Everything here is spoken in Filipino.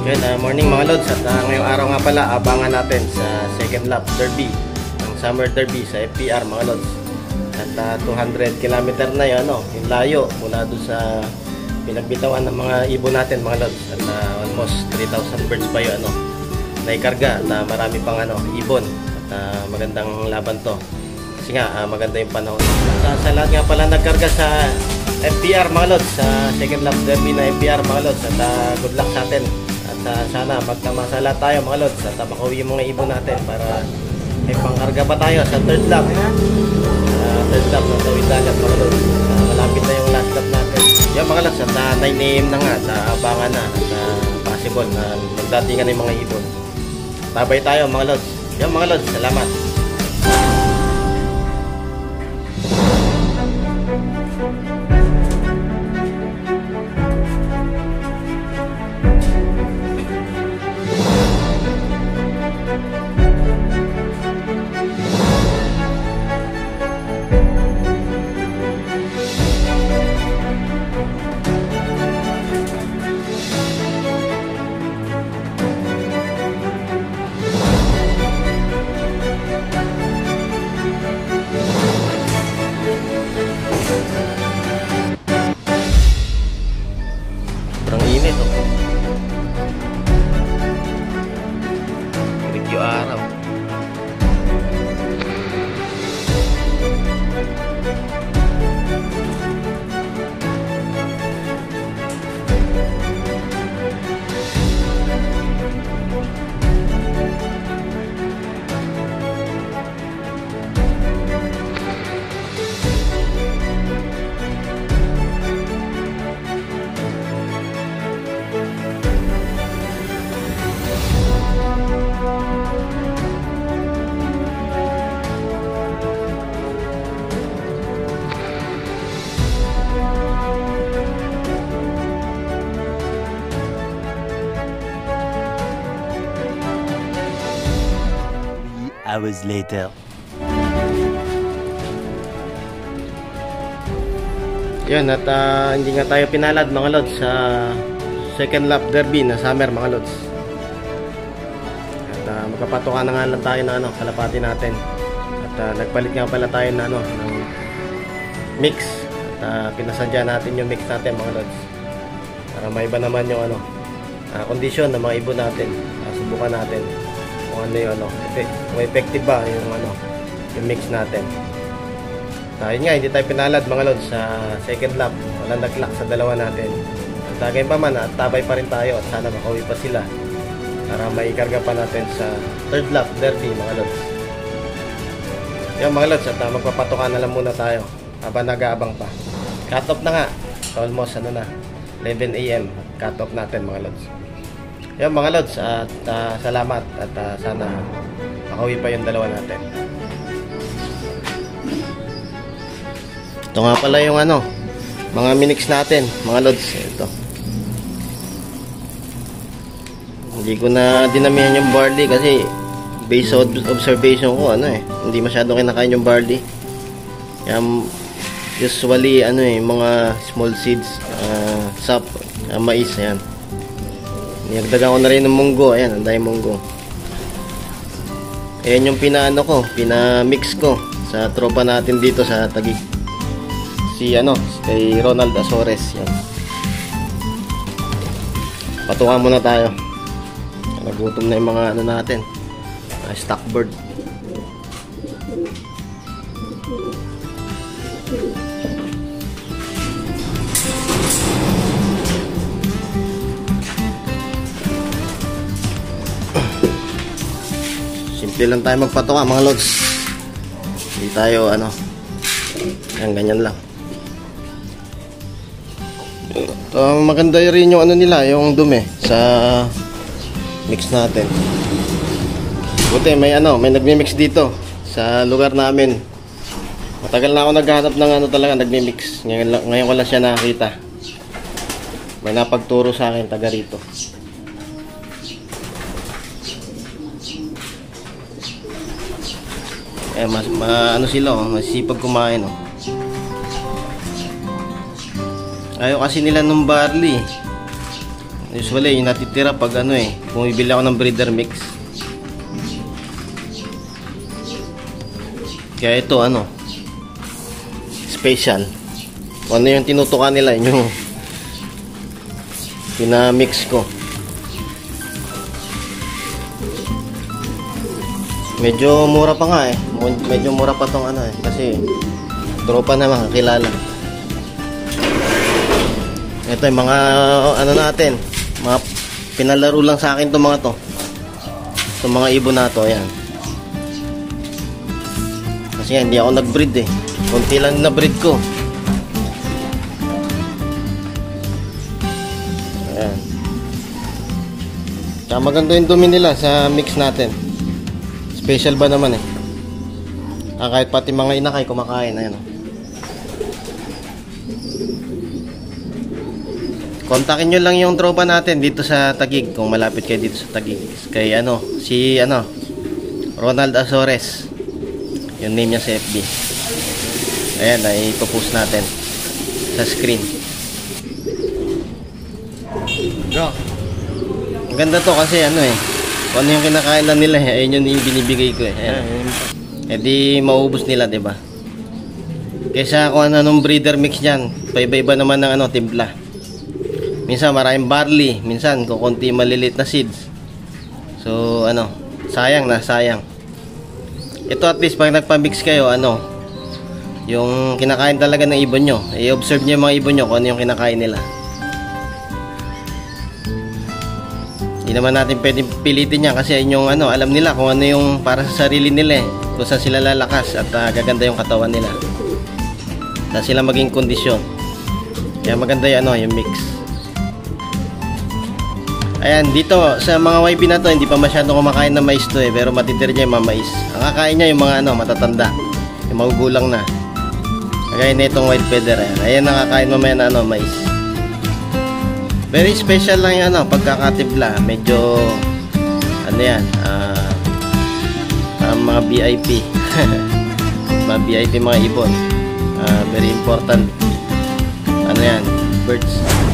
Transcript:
Good morning mga lods, at ngayong araw nga pala abangan natin sa second lap derby ng summer derby sa FPR mga lods. At 200 km na yun, yung layo mula doon sa pinagbitawan ng mga ibon natin mga lods. At almost 3,000 birds pa yun naikarga, at marami pang ibon. At magandang laban to kasi nga maganda yung panahon. Sa lahat nga pala nagkarga sa FPR mga lods, sa second lap derby na FPR mga lods, at good luck sa atin. At sana magtamasa lahat tayo mga lods, at makauwi yung mga ibon natin para may pangkarga pa tayo sa third lap. Third lap ng Tawid Dagat mga lods. Malapit na yung last lap natin yung mga lods, at 9 AM na nga, at abangan na, at possible na magdatingan na yung mga ibon. Tabay tayo mga lods. Yung mga lods, salamat. Sobrang init review araw. Hours later. Yan, at hindi nga tayo pinalad mga lods sa second lap derby na summer mga lods. At magpapatukan na nga lang tayo ng kalapati natin. At nagpalit nga pala tayo na ng mix. At pinasadya natin yung mix natin mga lods, para maiba naman yung kondisyon ng mga ibon natin. Subukan natin kung ano yung kung effective ba yung mix natin. Yun nga, hindi tayo pinalad mga lods sa second lap. Walang nag-lock sa dalawa natin. At gayon pa man, at tabay pa rin tayo, at sana makauwi pa sila para maikarga pa natin sa third lap derby mga lods. Yung mga lods, at magpapatukan na lang muna tayo habang nag-aabang pa. Cut off na nga, almost 11 AM cut off natin mga lods. Yung mga lods, at salamat, at sana makauwi pa yung dalawa natin. Ito nga pala yung mga minix natin mga lods. Ito, hindi ko na dinamihan yung barley kasi based on observation ko hindi masyadong kinakain yung barley. Usually mga small seeds, sap, mais, ayan. Nagdagan ko na rin ng munggo. Ayan, ang dahil munggo. Ayan yung pinamix ko sa tropa natin dito sa Taguig. Kay Ronald Azores. Yan. Patungan muna tayo. Nagutom na yung mga natin. Stock bird. Simple lang tayo magpatuka mga lods. Hindi tayo ganyan lang. Maganda rin yung nila, yung dumi sa mix natin. Buti may nagmi-mix dito sa lugar namin. Matagal na ako naghahanap ng talaga nagmi-mix. Ngayon ko lang siya nakita. May napagturo sa akin taga rito. Sila masipag kumain Ayaw kasi nila ng barley. Usually, yung natitira pag ano bumibili ako ng breeder mix. Kaya ito special. Kung ano yung tinutukan nila, yun yung pinamix ko. Medyo mura pa nga medyo mura pa tong kasi tropa na makakilala. Ito yung mga natin, mga pinalaro lang sa akin itong mga to. Itong mga ibon na to, ayan. Kasi hindi ako nag-breed konti lang na-breed ko. Ayan. Kaya maganda yung dumi nila sa mix natin. Special ba naman kahit pati mga inakay kumakain. Ayan. Kontakin nyo lang yung tropa natin dito sa Taguig kung malapit kayo dito sa Taguig. Kay si Ronald Azores. Yung name niya sa FB. Ayan, ipopost natin sa screen. Ang ganda to kasi kung ano yung kinakain lang nila ayun yung binibigay ko Ayan. Di maubos nila, 'di ba? Kaysa kung anong breeder mix diyan, paiba-iba naman ng timpla. Minsan maraming barley, minsan kukunti malilit na seeds. So sayang. Ito at least pag nagpa-mix kayo, yung kinakain talaga ng ibon nyo. I-observe nyo yung mga ibon nyo kung ano yung kinakain nila. Hindi naman natin pwedeng pilitin yan kasi yung alam nila kung ano yung para sa sarili nila kung saan sila lalakas at gaganda yung katawan nila. Saan sila maging kondisyon. Kaya maganda yung mix. Ayan, dito sa mga YB na to, hindi pa masyadong kumakain ng mais to pero matitira niya yung mga mais. Ang kakain niya yung mga matatanda, yung magugulang na. Kagaya na itong white feather. Ayan, nakakain mamaya na mais. Very special lang yung pagkakatibla. Medyo parang mga VIP. Mga VIP mga ibon. Very important. Birds.